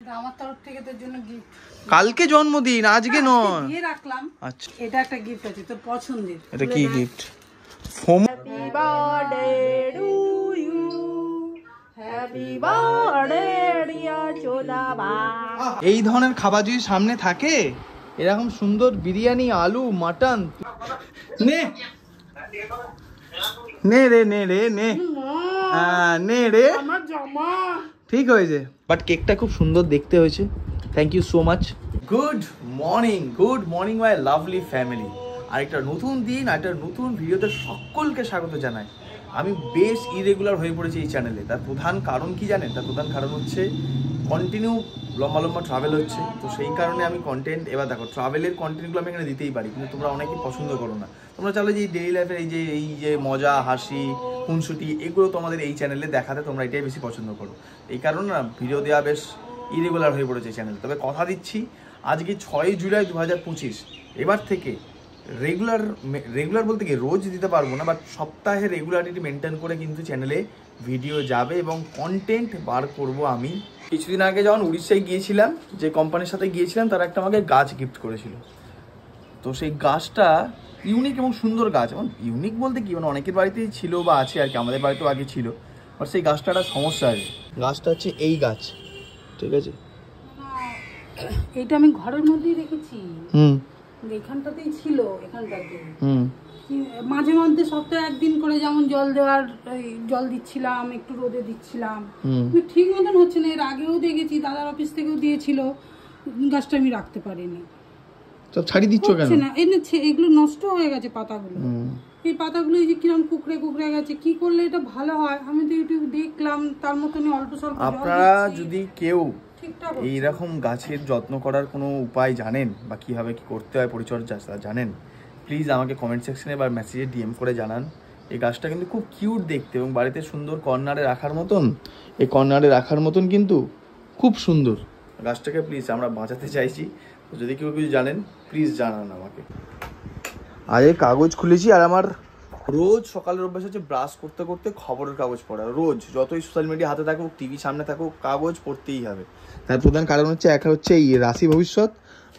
আমার তরফ থেকে তোর জন্য গিফট। কালকে জন্মদিন, আজকে নয়। দিয়ে রাখলাম। আচ্ছা, এটা একটা গিফট আছে তোর পছন্দের। এটা কি gift? Happy birthday to you, happy birthday dear চোদাবা। এই ধরনের খাবার যদি সামনে থাকে, এরকম সুন্দর বিরিয়ানি, আলু, মাটন, নে নে রে নে রে নে, হ্যাঁ নে রে, আমার জামা ঠিক হয়েছে। বাট কেকটা খুব সুন্দর দেখতে হয়েছে। Thank you so much. Good morning my lovely family. আর একটা নতুন দিন, আর একটা নতুন ভিডিওতে সকলকে স্বাগত জানাই। আমি বেশ ইরেগুলার হয়ে পড়েছি এই চ্যানেলে। তার প্রধান কারণ কি জানেন? তার প্রধান কারণ হচ্ছে কন্টিনিউ লম্বা ট্রাভেল হচ্ছে। তো সেই কারণে আমি কন্টেন্ট, এবার দেখো ট্রাভেলের কন্টেন্টগুলো আমি এখানে দিতেই পারি, কিন্তু তোমরা অনেকেই পছন্দ করো না। তোমরা চাইলে যে ডেইলি লাইফের এই যে মজা, হাসি, খুনসুটি, এগুলো তোমাদের এই চ্যানেলে দেখাতে তোমরা এটাই বেশি পছন্দ করো। এই কারণে না ভিডিও দেওয়া বেশ ইরেগুলার হয়ে পড়েছে চ্যানেলে। তবে কথা দিচ্ছি, আজকে 6 জুলাই 2025, এবার থেকে রেগুলার বলতে কি রোজ দিতে পারবো না, বাট সপ্তাহে রেগুলারিটি মেনটেন করে কিন্তু চ্যানেলে ভিডিও যাবে এবং কন্টেন্ট বার করব আমি। কিছুদিন আগে যখন উড়িষ্যায় গিয়েছিলাম, যে কোম্পানির সাথে গিয়েছিলাম, তারা একটা আমাকে গাছ গিফট করেছিল। তো সেই গাছটা ইউনিক এবং সুন্দর গাছ। এবং ইউনিক বলতে কি, মানে অনেকের বাড়িতেই ছিল বা আছে আর কি, আমাদের বাড়িতেও আগে ছিল। বাট সেই গাছটা একটা সমস্যা আছে। গাছটা হচ্ছে এই গাছ, ঠিক আছে? এটা আমি ঘরের মধ্যেই রেখেছি। এখানটাতেই ছিল, এখানটাতে মাঝে মধ্যে সপ্তাহে একদিন করে যেমন জল দিচ্ছিলাম, একটু রোদে দিচ্ছিলাম, ঠিক মতন হচ্ছে না। এর আগেও দেখেছি, দাদার অফিস থেকেও দিয়েছিল, গাছটা আমি রাখতে পারিনি। সব ছাড়িয়ে দিচ্ছ কেন? না, এগুলো নষ্ট হয়ে গেছে পাতাগুলো। এই পাতাগুলো এই যে কিরকম কুকড়ে গেছে, কি করলে এটা ভালো হয়? আমি তো ইউটিউব দেখলাম, তার মতনই অল্প স্বল্প। আপনারা যদি কেউ এইরকম গাছের যত্ন করার কোনো উপায় জানেন বা কীভাবে কি করতে হয় পরিচর্যা জানেন, প্লিজ আমাকে কমেন্ট সেকশনে বা মেসেজে ডিএম করে জানান। এই গাছটা কিন্তু খুব কিউট দেখতে এবং বাড়িতে সুন্দর কর্নারে রাখার মতন, এই কর্নারে রাখার মতন কিন্তু খুব সুন্দর। গাছটাকে প্লিজ আমরা বাঁচাতে চাইছি। যদি কেউ কিছু জানেন প্লিজ জানান আমাকে। আজ কাগজ খুলেছি, আর আমার রোজ সকালের অভ্যাস হচ্ছে ব্রাশ করতে করতে খবরের কাগজ পড়া। রোজ যতই সোশ্যাল মিডিয়া হাতে থাকুক, টিভি সামনে থাকুক, কাগজ পড়তেই হবে। তার প্রধান কারণ হচ্ছে, এক হচ্ছে এই রাশি ভবিষ্যৎ,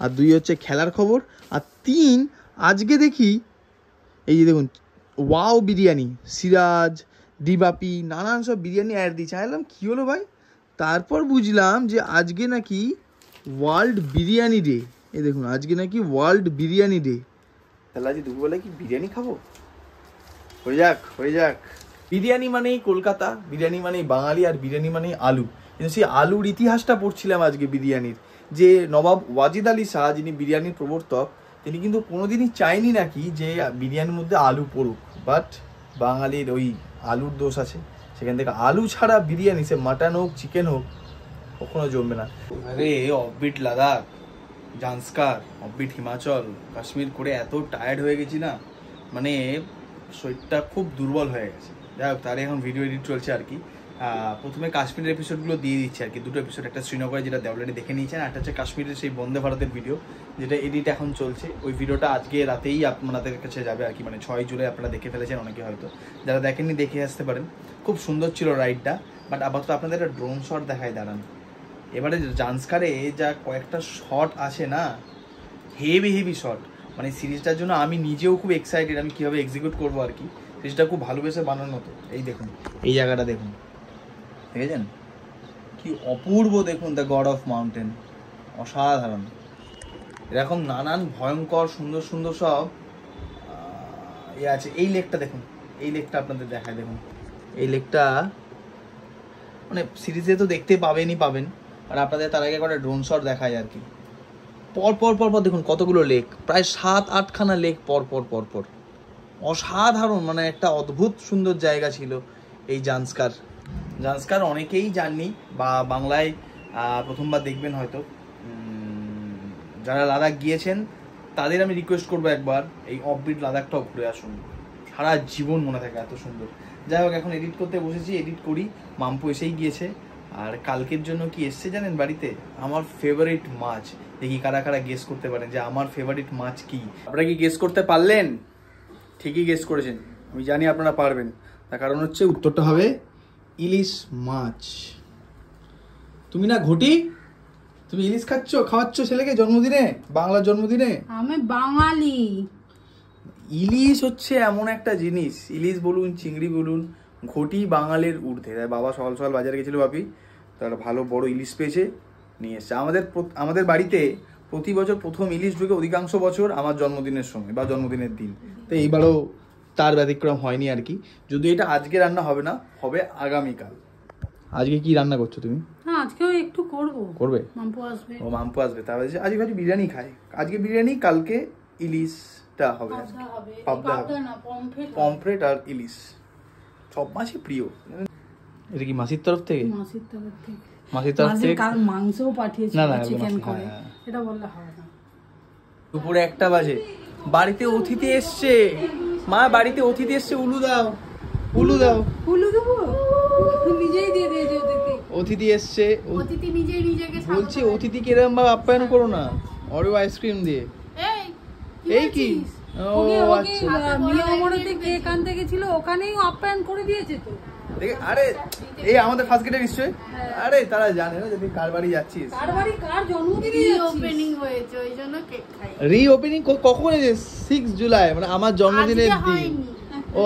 আর 2 হচ্ছে খেলার খবর, আর 3 আজকে দেখি এই যে দেখুন ওয়াও বিরিয়ানি, সিরাজ, ডিবাপি, নানান সব বিরিয়ানি অ্যাড দিয়েছে। চাইলাম কী হলো ভাই, তারপর বুঝলাম যে আজকে নাকি ওয়ার্ল্ড বিরিয়ানি ডে। এই দেখুন আজকে নাকি ওয়ার্ল্ড বিরিয়ানি ডে। তাহলে আজ দুপুরবেলায় কি বিরিয়ানি খাবো? হয়ে যাক। বিরিয়ানি মানেই কলকাতা, বিরিয়ানি মানেই বাঙালি, আর বিরিয়ানি মানেই আলু। কিন্তু সেই আলুর ইতিহাসটা পড়ছিলাম আজকে বিরিয়ানির। যে নবাব ওয়াজিদ আলী শাহ, যিনি বিরিয়ানির প্রবর্তক, তিনি কিন্তু কোনোদিনই চায়নি নাকি যে বিরিয়ানির মধ্যে আলু পড়ুক। বাট বাঙালির ওই আলুর দোষ আছে, সেখান থেকে আলু ছাড়া বিরিয়ানি, সে মাটন হোক চিকেন হোক, কখনো জমবে না। আরে অফবিট লাদাখ, জান্সকার, অফবিট হিমাচল, কাশ্মীর করে এত টায়ার্ড হয়ে গেছি না, মানে শরীরটা খুব দুর্বল হয়ে গেছে। যাই হোক, তারই এখন ভিডিও এডিট চলছে আর কি। প্রথমে কাশ্মীরের এপিসোডগুলো দিয়ে দিচ্ছে আর কি, 2টো এপিসোড। একটা শ্রীনগরে, যেটা অলরেডি দেখে নিয়েছেন, একটা হচ্ছে কাশ্মীরের সেই বন্দে ভারতের ভিডিও, যেটা এডিট এখন চলছে। ওই ভিডিওটা আজকে রাতেই আপনাদের কাছে যাবে আর কি, মানে 6 জুলাই আপনারা দেখে ফেলেছেন অনেকে হয়তো। যারা দেখেননি দেখে আসতে পারেন, খুব সুন্দর ছিল রাইডটা। বাট আপাতত আপনাদের একটা ড্রোন শট দেখায় দাঁড়ান। এবারে জান্সকারে যা কয়েকটা শট আছে না, হেভি শট। মানে সিরিজটার জন্য আমি নিজেও খুব এক্সাইটেড, আমি কীভাবে এক্সিকিউট করবো আর কি। সিরিজটা খুব ভালোবেসে বানানো তো। এই দেখুন, এই জায়গাটা দেখুন, দেখেছেন কি অপূর্ব? দেখুন দ্য গড অফ মাউন্টেন, অসাধারণ। এরকম নানান ভয়ঙ্কর সুন্দর সব আছে। এই লেকটা দেখুন, এই লেকটা আপনাদের দেখায়, দেখুন এই লেকটা, মানে সিরিজে তো দেখতে পাবেন, আর আপনাদের তার আগে একটা ড্রোন শট দেখায় আর কি। পর দেখুন কতগুলো লেক, প্রায় 7-8খানা লেক পর অসাধারণ। মানে একটা অদ্ভুত সুন্দর জায়গা ছিল এই জান্সকার অনেকেই জাননি বা বাংলায় প্রথমবার দেখবেন হয়তো। যারা লাদাখ গিয়েছেন তাদের আমি রিকোয়েস্ট করবো একবার এই অফবিট লাদাখটাও ঘুরে আসুন, সারা জীবন মনে থাকে, এত সুন্দর। যাই হোক, এখন এডিট করতে বসেছি, এডিট করি। মাম্পু এসেই গিয়েছে, আর কালকের জন্য কি এসছে জানেন বাড়িতে? আমার ফেভারিট মাছ। দেখি কারা গেস করতে পারেন যে আমার ফেভারিট মাছ কি। আপনারা কি গেস করতে পারলেন? ঠিকই গেস করেছেন, আমি জানি আপনারা পারবেন। তার কারণ হচ্ছে উত্তরটা হবে ইলিশ মাছ। তুমি না ঘটি, তুমি ইলিশ খাওয়াচ্ছ ছেলেকে জন্মদিনে, বাংলার জন্মদিনে? আমি বাঙালি। ইলিশ হচ্ছে এমন একটা জিনিস, ইলিশ বলুন চিংড়ি বলুন, ঘটি বাঙালির ঊর্ধ্বে। তাই বাবা সকাল সকাল বাজারে গেছিল ভাবি, তার ভালো বড় ইলিশ পেয়েছে, নিয়ে এসছে। আমাদের বাড়িতে প্রতি বছর প্রথম ইলিশ ঢুকে অধিকাংশ বছর আমার জন্মদিনের সময় বা জন্মদিনের দিন। তো এইবারও তার ব্যতিক্রম হয়নি আর কি। যদি এটা আজকে রান্না হবে না, হবে আগামীকাল। আজকে কি রান্না করছো তুমি? হ্যাঁ আজকেও একটু করবে। মাম্পু আসবে। ও মাম্পু আসবে, তাহলে আজকে ভাবছি বিরিয়ানি খাই। আজকে বিরিয়ানি, কালকে ইলিশটা হবে। পাবদা হবে, পমফ্রেট আর ইলিশ সব মাছই প্রিয়। এটা কি মাসির তরফ থেকে? মাসির তরফ থেকে কারণ মাংসও পাঠিয়েছে, না চিকেন করে, এটা বললে হবে না। দুপুরে 1টা বাজে, বাড়িতে অতিথি এসছে। মা বাড়িতে অতিথি এসছে, উলু দাও। উলু দেবো? নিজেই দিয়ে দিয়েছে ওদেরকে। অতিথি এসছে, অতিথি নিজেই নিজেকে বলছি অতিথিকে এরকম ভাবে আপ্যায়ন করো না, অরিও আইসক্রিম দিয়ে। এই কি ও আচ্ছা, মিয়ামরেতে কেক আনতে গেছিল, ওখানেই আপ্যায়ন করে দিয়েছে তো। আরে এই আমাদের ফার্স্ট গেটে নিশ্চয়ই। আরে তারা জানে না যে তুই কার বাড়ি যাচ্ছিস, কার বাড়ি কার জন্মদিনে ওপেনিং হয়েছে, ওই জন্য কেক খাই। রিওপেনিং কখন? 6 জুলাই, মানে আমার জন্মদিনের দিন। ও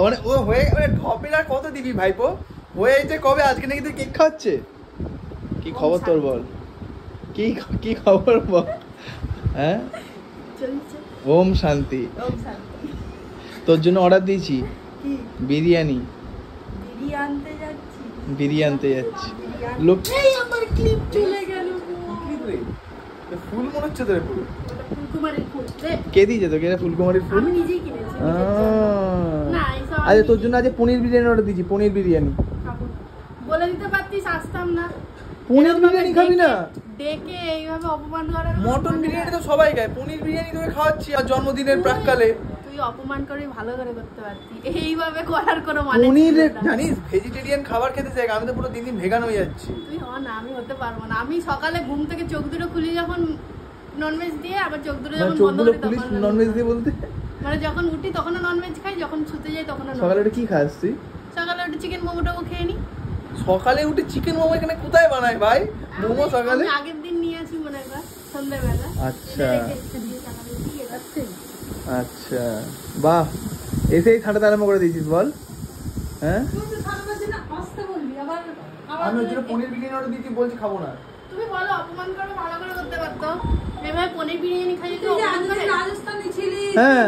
মানে ও হয়ে ঢপের আর কত দিবি ভাইপো, হয়েছে কবে? আজকে নাকি তুই কেক খাচ্ছে? কি খবর তোর বল, কি খবর বল? হ্যাঁ ওম শান্তি। তোর জন্য অর্ডার দিয়েছি বিরিয়ানি আনতে যাচ্ছি। লোক আমার ক্লিপ চলে গেল। ফুল মনে হচ্ছে তোর? ফুলকুমারীর ফুল। কে দিয়েছে তোকে এটা? ফুলকুমারীর ফুল আমি নিজেই কিনেছি। আচ্ছা তোর জন্য আজ পনির বিরিয়ানি অর্ডার দিয়েছি। পনির বিরিয়ানি বলে দিতে পারতিস, আসতাম না। পনির বিরিয়ানি খাবি না? ডেকে এইভাবে অপমান করার। মটন বিরিয়ানি তো সবাই খায়, পনির বিরিয়ানি তোকে খাওয়াচ্ছি আর জন্মদিনের প্রাককালে। তুই অপমান করে ভালো করে করতে পারতি, এইভাবে করার কোনো মানে পনির জানিস ভেজিটেরিয়ান খাবার খেতে চাই, আমি তো পুরো দিন ভেগান হয়ে যাচ্ছি। তুই হ না, আমি হতে পারবো না। আমি সকালে ঘুম থেকে চোখ দুটো খুলি যখন ননভেজ দিয়ে, আবার চোখ দুটো যখন বন্ধ করি তখন ননভেজ দিয়ে বলতে মানে যখন উঠি তখনও ননভেজ খাই, যখন শুতে যাই তখনও। সকালে উঠে কি খাস তুই? সকালে উঠে চিকেন মোমোটাও খেয়ে নি। সকালে উঠে চিকেন মোমো এখানে কোথায় বানায় ভাই? মোমো সকালে আগের দিন নিয়ে আসি মনে হয় সন্ধ্যাবেলা। আচ্ছা বাহ, এসেই ঠান্ডা আরম্ভ করে দিয়েছিস বল। হ্যাঁ আমি ওই জন্য পনির বিরিয়ানি অর্ডার দিয়েছি, বলছি খাবো না। তুমি বলো অপমান করো, ভালো করে করতে পারতো। এভাবে পনির বিরিয়ানি খাই তো অপমান করে। রাজস্থানে ছিলি? হ্যাঁ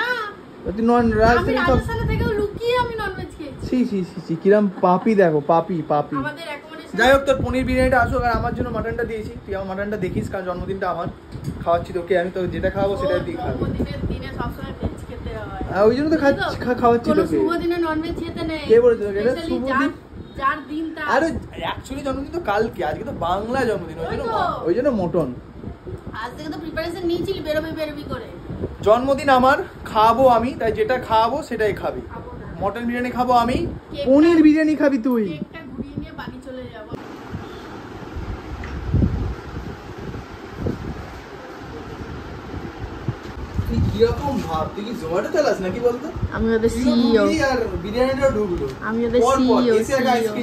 না তুই রাজস্থানে থেকেও লুকিয়ে আমি ননভেজ খেয়েছি। ছি কিরম পাপি, দেখো পাপি। আমাদের অ্যাকোমোডেশন। যাই হোক তোর পনির বিরিয়ানিটা আসুক, আর আমার জন্য মাটনটা দিয়েছি। তুই আমার মাটনটা দেখিস, কারণ জন্মদিনটা আমার, খাওয়াচ্ছি তোকে। আমি তো যেটা খাওয়াবো সেটাই দিয়ে খাবো। জন্মদিনের দিনে সবসময় ভেজ খেতে হয়, ওই জন্য তো খাওয়াচ্ছি তোকে। শুভ দিনে ননভেজ খেতে নেই। কে বলেছে তোকে এটা শুভ দিন? যার দিন তার। আরে অ্যাকচুয়ালি জন্মদিন তো কালকে, আজকে তো বাংলা জন্মদিন, ওই জন্য মটন। আজ থেকে তো প্রিপারেশন নিয়েছিলি বেরোবি করে। জন্মদিন আমার, খাবো আমি, তাই যেটা খাওয়াবো সেটাই খাবি। মটন বিরিয়ানি খাবো আমি, পনির বিরিয়ানি খাবি তুই। কেকটা ঘুরিয়ে নিয়ে বাড়ি চলে যাব। তুই কিরকম ভাব, তুই কি জোম্যাটো চালাস নাকি বলতো? আমি ওদের সিইও। আর বিরিয়ানিটাও ঢুকলো। আমি ওদের সিইও।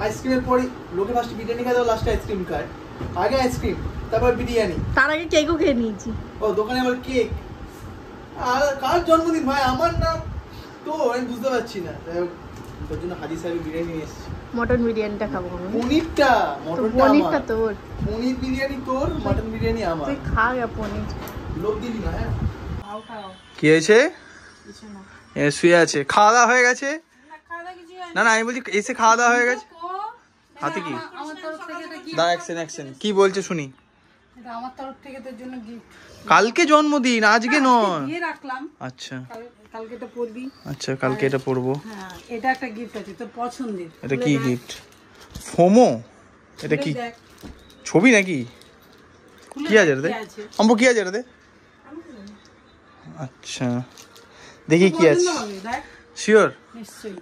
আইসক্রিমের পরে লোকে ফার্স্ট বিরিয়ানি খায়, লাস্টে আইসক্রিম খায়। আগে আইসক্রিম, তারপর বিরিয়ানি, তার আগে কেকও খেয়ে নিয়েছি। ও দোকানে আবার কেক। আর কার জন্মদিন ভাই? আমার না তো, আমি বুঝতে পারছি না। তোর জন্য হাজি সাহেব বিরিয়ানি নিয়ে এসেছি। মটন বিরিয়ানিটা খাবো আমি। পনিরটা তোর। পনির বিরিয়ানি তোর, মটন বিরিয়ানি আমার। তুই খা গা পনির। লোক দিলি না? হ্যাঁ খাও। কি হয়েছে? শুয়ে আছে। খাওয়া দাওয়া হয়ে গেছে? না আমি বলছি এসে খাওয়া দাওয়া হয়ে গেছে। হাতে কি? অ্যাকশন কি বলছে শুনি। আমার তরফ থেকে তোর জন্য গিফট। কালকে জন্মদিন, আজকে নয়। দিয়ে রাখলাম। আচ্ছা কালকে এটা পরবি। আচ্ছা কালকে এটা পরবো। হ্যাঁ এটা একটা গিফট আছে তোর পছন্দের। এটা কি গিফট? ফোমো? এটা কি ছবি নাকি? কি আছে রে? অম্ব কি আছে রে? আচ্ছা দেখি কি আছে। শিওর? নিশ্চয়ই।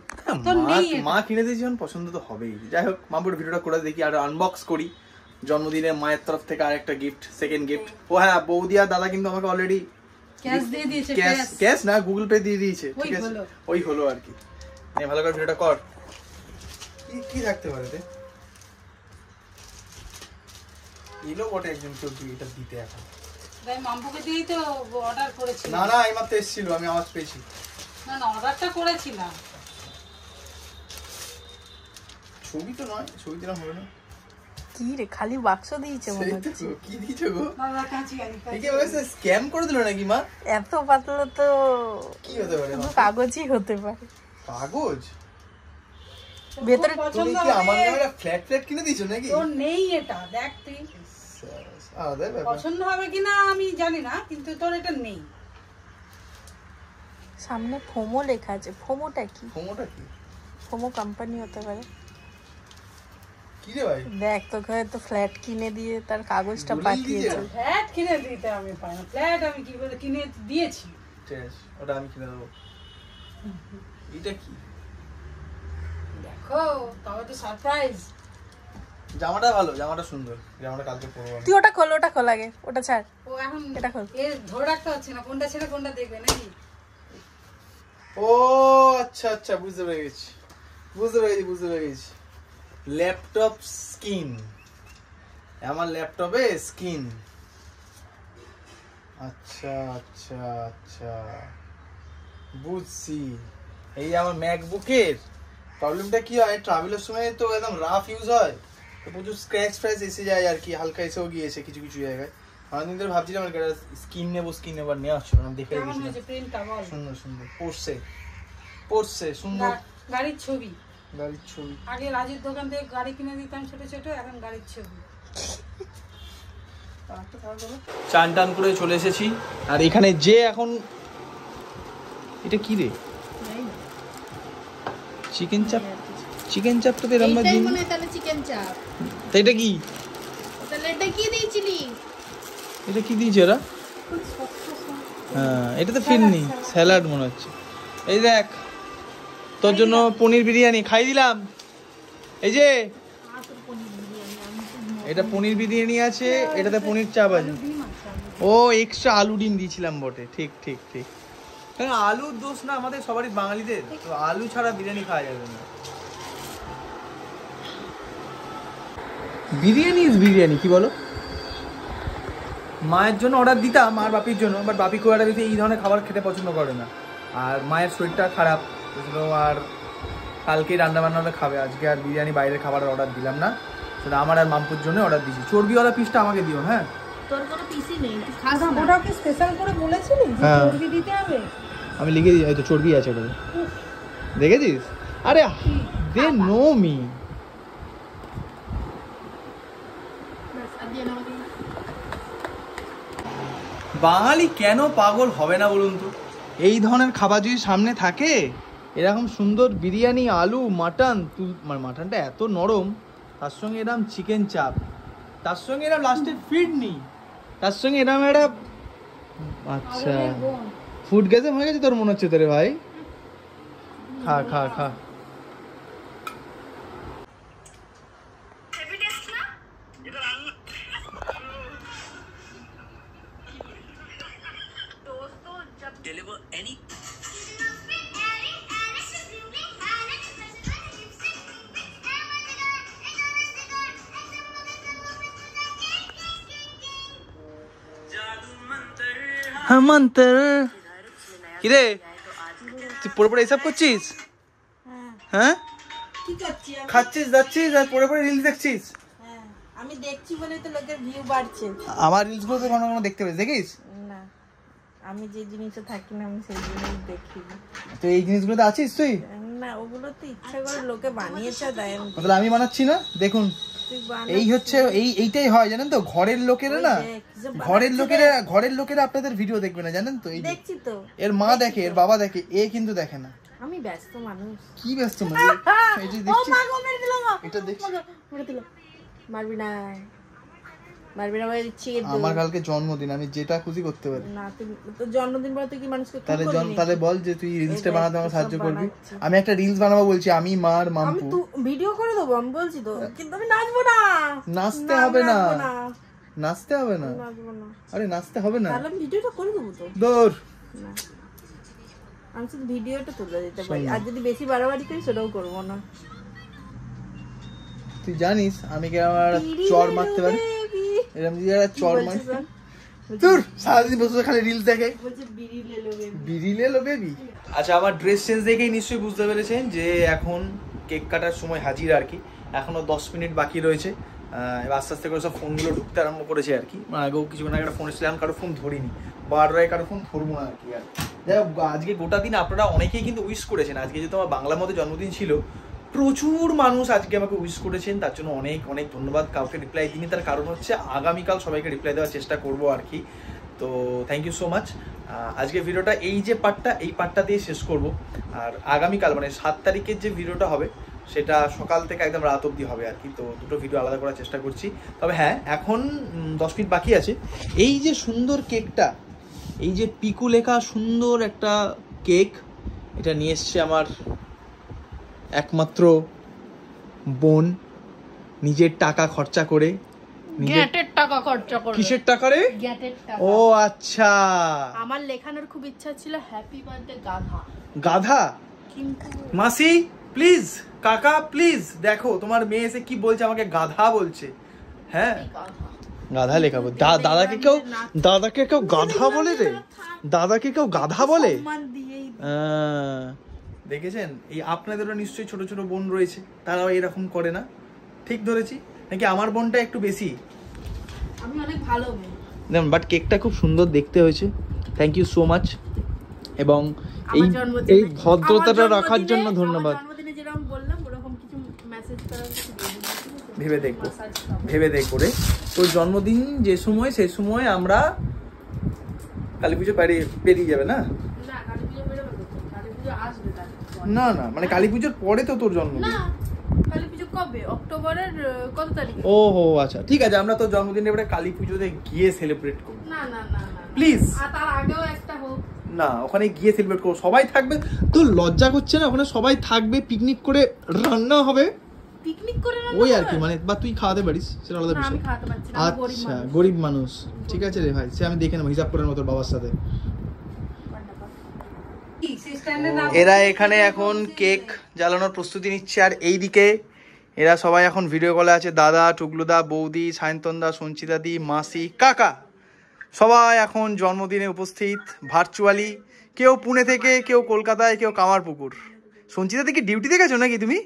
মা কিনে দিয়েছি, পছন্দ তো হবেই। যাই হোক মামুর ভিডিওটা করে দেখি আর আনবক্স করি। জন্মদিনে মায়ের তরফ থেকে আরেকটা গিফট, সেকেন্ড গিফট। ও হ্যাঁ, বৌদি আর দাদা কিন্তু আমাকে অলরেডি ক্যাশ দিয়ে দিয়েছে। ক্যাশ না, গুগল পে দিয়ে দিয়েছে। ঠিক আছে, ওই হলো আর কি। নে ভালো করে ভিডিওটা কর। কি থাকতে পারে রে? এলো বটে একজন কেউ এটা দিতে এখন। তাই মাম্পুকে দিয়েই তো অর্ডার করেছি। না না এই মাত্র এসেছিল, আমি আওয়াজ পেয়েছি। না না অর্ডারটা করেছিলাম। ছবি তো নয়, ছবি দিলাম হবে না। কি রে খালি বাক্স দিয়েছে মনে হচ্ছে। কি দিয়েছো গো? বাবা কাঁচি আনি। একে বলেছে স্ক্যাম করে দিল নাকি মা? এত পাতলা তো কি হতে পারে? শুধু কাগজই হতে পারে। কাগজ? ভেতরে তুমি কি আমার নামে ফ্ল্যাট ফ্ল্যাট কিনে দিয়েছো নাকি? তোর নেই এটা, দেখ তুই। আলাদা ব্যাপার। পছন্দ হবে কিনা আমি জানি না, কিন্তু তোর এটা নেই। সামনে ফোমো লেখা আছে। ফোমোটা কি? ফোমোটা কি? ফোমো কোম্পানি হতে পারে। কি রে ভাই? দেখ তোকে হয়তো ফ্ল্যাট কিনে দিয়ে তার কাগজটা পাঠিয়েছে। ফ্ল্যাট কিনে দিতে আমি পাই না। ফ্ল্যাট আমি কি করে কিনে দিয়েছি? ঠিক, ওটা আমি কিনে দেবো। এটা কি? দেখো তবে তো সারপ্রাইজ। জামাটা ভালো, জামাটা সুন্দর, জামাটা কালকে পরবো। তুই ওটা খোল, ওটা খোল আগে, ওটা ছাড়। ও এখন এটা খোল। এ ধরে রাখতে হচ্ছে না কোনটা ছেড়ে কোনটা দেখবে নাকি? ও আচ্ছা আচ্ছা, বুঝতে পেরে গেছি, বুঝতে পেরে গেছি। ল্যাপটপ স্ক্রিন, আমার ল্যাপটপে স্ক্রিন। আচ্ছা আচ্ছা আচ্ছা বুঝছি। এই আমার ম্যাকবুকের প্রবলেমটা কি হয়, ট্রাভেলের সময় তো একদম রাফ ইউজ হয়, তো প্রচুর স্ক্র্যাচ ফ্র্যাচ এসে যায় আর কি, হালকা এসেও গিয়েছে কিছু কিছু জায়গায়। অনেকদিন ধরে ভাবছিলাম স্ক্রিন নেবো, স্ক্রিন নেবার নেওয়া হচ্ছে না, দেখে কেমন হয়েছে প্রিন্টটা বল? সুন্দর সুন্দর পড়ছে সুন্দর। গাড়ির ছবি, গাড়ির ছবি। আগে রাজুর দোকান থেকে গাড়ি কিনে দিতাম ছোট ছোট, এখন গাড়ির ছবি। চান টান করে চলে এসেছি, আর এখানে যে এখন এটা কি রে, চিকেন চাপ। চিকেন চাপটা তো এরকম দিন মনে তাহলে চিকেন চাপ। তো এটা কি, তাহলে এটা কি দিয়েছিলি? এটা কি দিয়েছে ওরা? হ্যাঁ এটা তো ফিরনি, স্যালাড মনে হচ্ছে। এই দেখ তোর জন্য পনির বিরিয়ানি খাই দিলাম। এই যে এটা পনির বিরিয়ানি আছে, এটাতে পনির চাপ আছে। ও এক্সট্রা আলু ডিম দিয়েছিলাম বটে, ঠিক ঠিক ঠিক। হ্যাঁ আলুর দোষ না আমাদের সবারই বাঙালিদের, তো আলু ছাড়া বিরিয়ানি খাওয়া যাবে না। বিরিয়ানি ইজ বিরিয়ানি, কি বলো? মায়ের জন্য অর্ডার দিতাম, আর বাপির জন্য, বাট বাপি খুব একটা বেশি এই ধরনের খাবার খেতে পছন্দ করে না, আর মায়ের শরীরটা খারাপ বুঝলো, আর কালকে রান্নাবান্নাটা খাবে, আজকে আর বিরিয়ানি বাইরের খাবারের অর্ডার দিলাম না, সেটা আমার আর মামপুর জন্য অর্ডার দিয়েছি। চর্বিওয়ালা পিসটা আমাকে দিও। হ্যাঁ তোর কোনো পিসি নেই, তুই খাস না। ওটা কি স্পেশাল করে বলেছিলি যে চর্বি দিতে হবে? আমি লিখে দিই, হয়তো চর্বি আছে ওটাতে, দেখেছিস? আরে দে নো মি। বাঙালি কেন পাগল হবে না বলুন তো? এই ধরনের খাবার যদি সামনে থাকে, এরকম সুন্দর বিরিয়ানি, আলু, মাটন, মানে মাটনটা এত নরম, তার সঙ্গে এরকম চিকেন চাপ, তার সঙ্গে এরকম লাস্টে ফিরনি, তার সঙ্গে এরকম একটা, আচ্ছা ফুড গেছে হয়ে গেছে তোর মনে হচ্ছে তোরে ভাই। খা খা খা। কিরে তুই পড়ে পড়ে এসব করছিস? হ্যাঁ খাচ্ছিস যাচ্ছিস আর পড়ে পড়ে রিলস দেখছিস? আমি দেখছি বলে তো লোকের ভিউ বাড়ছে। আমার রিলস গুলো তো কখনো কখনো দেখতে পারিস, দেখিস? না আমি যে জিনিসে থাকি না আমি সেই জিনিস দেখি। তো এই জিনিসগুলো তো আছিস তুই? না ওগুলো তো ইচ্ছা করে লোকে বানিয়েছে দেয়। তাহলে আমি বানাচ্ছি না, দেখুন এই হচ্ছে এইটাই হয় জানেন তো, ঘরের লোকেরা না, ঘরের লোকেরা আপনাদের ভিডিও দেখবে না জানেন তো। এই দেখছি তো, এর মা দেখে, এর বাবা দেখে, এ কিন্তু দেখে না। আমি ব্যস্ত মানুষ। কি ব্যস্ত মানুষ? এই যে দেখছিস, এটা দেখছিস, মারবি না, মারবি না, দিচ্ছি। আমার কালকে জন্মদিন, আমি যেটা খুশি করতে পারি। না তুই তো জন্মদিন বলে তুই কি মানুষকে তাহলে বল যে তুই রিলসটা বানাতে আমাকে সাহায্য করবি। আমি একটা রিলস বানাবো বলছি, আমি মার মাম্পু। আমি ভিডিও করে দেবো আমি বলছি তো, কিন্তু আমি নাচবো না। নাচতে হবে না, নাচতে হবে না, আরে নাচতে হবে না, তাহলে ভিডিওটা করে দেবো তো। দূর না আমি শুধু ভিডিওটা তুলে দিতে পারি, আর যদি বেশি বাড়াবাড়ি করি সেটাও করবো না। তুই জানিস আমি কি আমার চড় মারতে পারি? এরকম দিয়ে চড় মার তোর সারাদিন বসে খালি রিলস দেখে বিড়ি লো বেবি। আচ্ছা আমার ড্রেস চেঞ্জ দেখেই নিশ্চয়ই বুঝতে পেরেছেন যে এখন কেক কাটার সময় হাজির আর কি। এখনো 10 মিনিট বাকি রয়েছে। এবার আস্তে আস্তে করে সব ফোনগুলো ঢুকতে আরম্ভ করেছে আর কি। আগেও কিছুক্ষণ আগে একটা ফোন এসেছিলাম, কারো ফোন ধরিনি, বাররায় কারো ফোন ধরবো না আর কি। আর যাই হোক আজকে গোটা দিন আপনারা অনেকেই কিন্তু উইশ করেছেন। আজকে যেহেতু আমার বাংলা মতে জন্মদিন ছিল, প্রচুর মানুষ আজকে আমাকে উইশ করেছেন, তার জন্য অনেক অনেক ধন্যবাদ। কাউকে রিপ্লাই দিইনি, তার কারণ হচ্ছে আগামীকাল সবাইকে রিপ্লাই দেওয়ার চেষ্টা করবো আর কি। তো থ্যাংক ইউ সো মাচ। আজকে ভিডিওটা এই যে পার্টটা, এই পার্টটা দিয়ে শেষ করব। আর আগামীকাল মানে 7 তারিখের যে ভিডিওটা হবে সেটা সকাল থেকে একদম রাত অবধি হবে আর কি। তো দুটো ভিডিও আলাদা করার চেষ্টা করছি। তবে হ্যাঁ, এখন 10 মিনিট বাকি আছে। এই যে সুন্দর কেকটা, এই যে পিকু লেখা সুন্দর একটা কেক, এটা নিয়ে এসছে আমার একমাত্র বোন, নিজের টাকা খরচা করে। গ্যাটের টাকা খরচা করে। কিসের টাকা রে? গ্যাটের টাকা। ও আচ্ছা, আমার লেখানোর খুব ইচ্ছা ছিল হ্যাপি বার্থডে গাধা। গাধা? কিন্তু মাসি প্লিজ, কাকা প্লিজ, দেখো তোমার মেয়ে এসে কি বলছে, আমাকে গাধা বলছে। হ্যাঁ গাধা লেখাবো। দাদাকে কেউ গাধা বলে রে? দাদাকে কেউ গাধা বলে? দেখেছেন, এই আপনাদেরও নিশ্চয়ই ছোট ছোট বোন রয়েছে, তারাও এরকম করে না? ঠিক ধরেছি নাকি আমার বোনটা একটু বেশি? আমি অনেক ভালো মেয়ে। দেখুন, বাট কেকটা খুব সুন্দর দেখতে হয়েছে। Thank you so much. এবং এই ভদ্রতাটা রাখার জন্য ধন্যবাদ। ভেবে দেখবো রে তোর জন্মদিন যে সময়, সে সময় আমরা কালী পুজো পেরিয়ে যাবে না? না না, মানে কালী পুজোর পরে তো তোর জন্মদিন। কালী পুজো কবে? অক্টোবরের কত তারিখে? ও হো আচ্ছা, ঠিক আছে, আমরা তো জন্মদিনে এবারে কালী পুজোতে গিয়ে সেলিব্রেট করব। না না না প্লিজ, তার আগেও একটা হোক না, ওখানে গিয়ে সেলিব্রেট করব, সবাই থাকবে। তোর লজ্জা করছে না? ওখানে সবাই থাকবে, পিকনিক করে রান্না হবে। পিকনিক করে ওই আর কি, মানে বা তুই খাওয়াতে পারিস, সেটা আলাদা বিষয়। আচ্ছা গরিব মানুষ, ঠিক আছে রে ভাই, সে আমি দেখে নেবো, হিসাব করে নেবো তোর বাবার সাথে। এরা এখানে এখন কেক জ্বালানোর প্রস্তুতি নিচ্ছে, আর এইদিকে এরা সবাই এখন ভিডিও কলে আছে। দাদা, টুকলুদা, বৌদি, সায়ন্তনদা, সঞ্চিতাদি, মাসি, কাকা, সবাই এখন জন্মদিনে উপস্থিত ভার্চুয়ালি। কেউ পুনে থেকে, কেউ কলকাতায়, কেউ কামারপুকুর। সঞ্চিতাদি কি ডিউটিতে গেছো নাকি তুমি?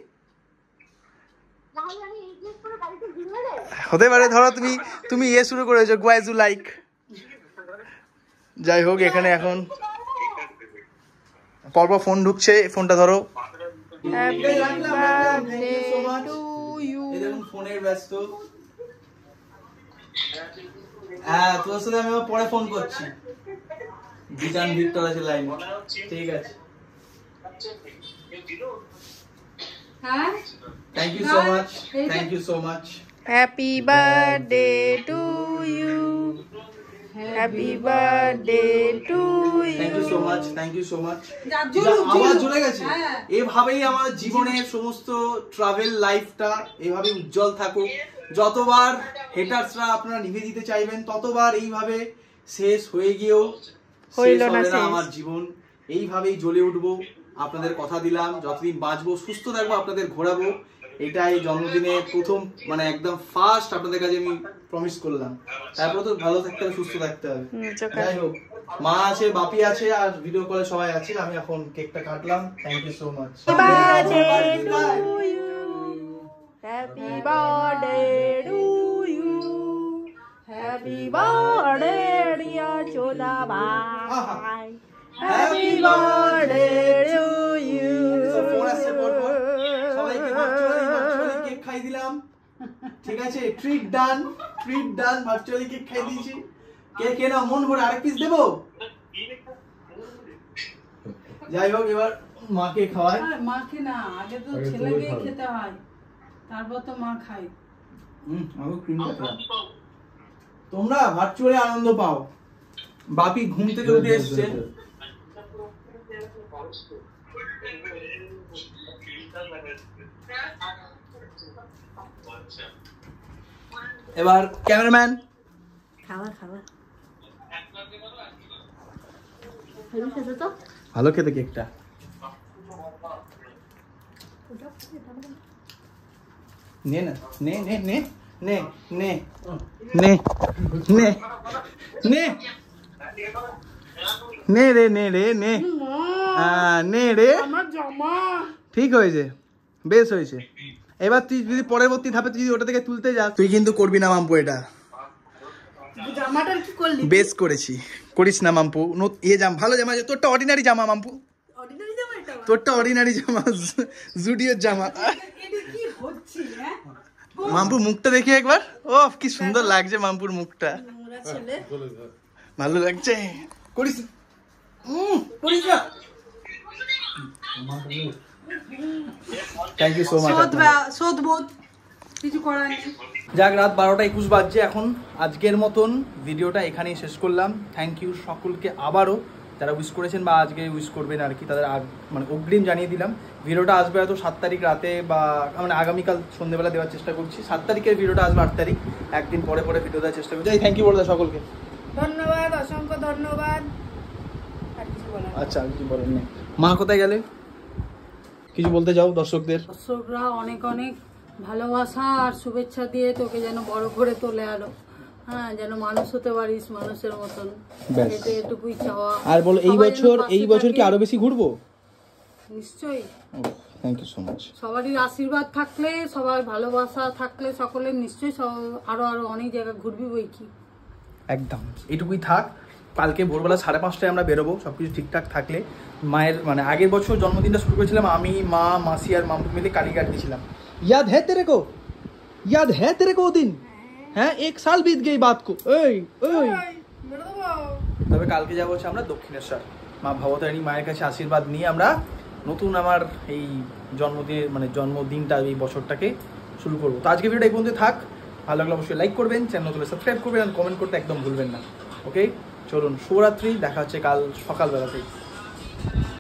হতে পারে, ধরো তুমি ইয়ে শুরু করেছো, গোয়াজ ইউ লাইক। যাই হোক, এখানে এখন পরপর ফোন ঢুকছে, ফোনটা ধরো। ফোনের ব্যস্ত। হ্যাঁ, তোর সাথে আমি পরে ফোন করছি। বিজান ভিক্টর আছে লাইনে, ঠিক আছে। হ্যাঁ, thank you so much, thank you so much. Happy birthday to you, happy birthday to you. Thank you so much, thank you so much. আওয়াজ জ্বলে গেছে। এভাবেই আমার জীবনের সমস্ত ট্রাভেল লাইফটা এভাবে উজ্জ্বল থাকুক। যতবার হেটার্সরা আপনারা নিভে দিতে চাইবেন, ততবার এইভাবে শেষ হয়ে গিয়েও শেষ হবে না আমার জীবন। এইভাবেই জ্বলে উঠবো, আপনাদের কথা দিলাম। যতদিন বাঁচবো, সুস্থ থাকবো, আপনাদের ঘোরাবো। এটাই জন্মদিনে প্রথম, মানে একদম ফার্স্ট আপনাদের কাছে আমি প্রমিস করলাম। তারপর তো ভালো থাকতে হবে, সুস্থ থাকতে হবে। যাই হোক, মা আছে, বাপি আছে, আর ভিডিও কলে সবাই আছে। আমি এখন কেকটা কাটলাম। Thank you so much. Happy birthday to you, happy birthday dear চোদা ভাই, হ্যাপি বার্থডে টু ইউ। সবাইকে ভার্চুয়ালি কেক খাই দিলাম, ঠিক আছে? ট্রিট ডান, ভার্চুয়ালি কেক খাই দিয়েছি। কেক এনা মন ভরে আরেক পিস দেবো। যাই হোক, এবার মাকে খাওয়াই। মাকে না, আগে তো ছেলেকে খেতে হয়, তারপর তো মা খায়। আমি ক্রিমটা খেলাম। তোমরা ভার্চুয়ালি আনন্দ পাও। বাপি ঘুম থেকে উঠে এসছে। এবার ক্যামেরাম্যান খাওয়া ভালো খেতে কেকটা। নে না, নে নে নে নে নে নে নে নে নে রে নে রে নে নে রে, আমার জামা ঠিক হয়েছে, বেশ হয়েছে। এবার তুই যদি পরবর্তী ধাপে তুই যদি ওটা থেকে তুলতে যাস, তুই কিন্তু করবি না মাম্পু, এটা জামাটার কি করলি? বেশ করেছি, করিস না মাম্পু। ভালো জামা, তোরটা অর্ডিনারি জামা মাম্পু, অর্ডিনারি জামা এটা? তোরটা অর্ডিনারি জামা, জুডিওর জামা। এটা কি হচ্ছে? হ্যাঁ মাম্পু মুখটা দেখি একবার, ও কি সুন্দর লাগছে মাম্পুর মুখটা, নোংরা ছেলে। ভালো লাগছে। করিস করিস না। Thank you so much. শোধবোধ কিছু করার নেই। যাক, রাত 12:21 বাজছে এখন। আজকের মতন ভিডিওটা এখানেই শেষ করলাম। থ্যাংক ইউ সকলকে আবারও, যারা উইশ করেছেন বা আজকে উইশ করবেন আর কি, তাদের মানে অগ্রিম জানিয়ে দিলাম। ভিডিওটা আসবে হয়তো 7 তারিখ রাতে বা মানে আগামীকাল সন্ধ্যেবেলা দেওয়ার চেষ্টা করছি। 7 তারিখের ভিডিওটা আসবে 8 তারিখ, একদিন পরে পরে ভিডিও দেওয়ার চেষ্টা করছি। থ্যাংক ইউ বলে দাও সকলকে। ধন্যবাদ, অসংখ্য ধন্যবাদ। আর কিছু বলার নেই। আচ্ছা, কিছু বলেন নেই। মা কোথায় গেলে, কিছু বলতে যাও দর্শকদের? দর্শকরা অনেক অনেক ভালোবাসা আর শুভেচ্ছা দিয়ে তোকে যেন বড় করে তোলে আরো, হ্যাঁ, যেন মানুষ হতে পারিস মানুষের মতন, এটুকুই চাওয়া। আর বলো, এই বছর কি আরো বেশি ঘুরবো? নিশ্চয়ই। Thank you so much. সবারই আশীর্বাদ থাকলে, সবার ভালোবাসা থাকলে, সকলের নিশ্চয়ই আরো আরো অনেক জায়গা ঘুরবি বই কি। একদম এটুকুই থাক। কালকে ভোরবেলা 5:30টায় আমরা বেরোবো, সবকিছু ঠিকঠাক থাকলে। মায়ের মানে আগের বছর জন্মদিনটা শুরু করেছিলাম আমি, মা, মাসি আর মাম্পু মিলে কালীঘাট দিয়েছিলাম। याद है तेरे को दिन? হ্যাঁ, 1 সাল बीत गई बात को। ওই তবে কালকে যাবো হচ্ছে আমরা দক্ষিণেশ্বর, মা ভবতারিণী মায়ের কাছে আশীর্বাদ নিয়ে আমরা নতুন আমার এই জন্মদিনটা, এই বছরটাকে শুরু করবো। তো আজকে ভিডিওটা এই পর্যন্ত থাক। ভালো লাগলে অবশ্যই লাইক করবেন, চ্যানেল তুলে সাবস্ক্রাইব করবেন আর কমেন্ট করতে একদম ভুলবেন না। ওকে, চলুন, শুভরাত্রি, দেখা হচ্ছে কাল সকালবেলাতেই।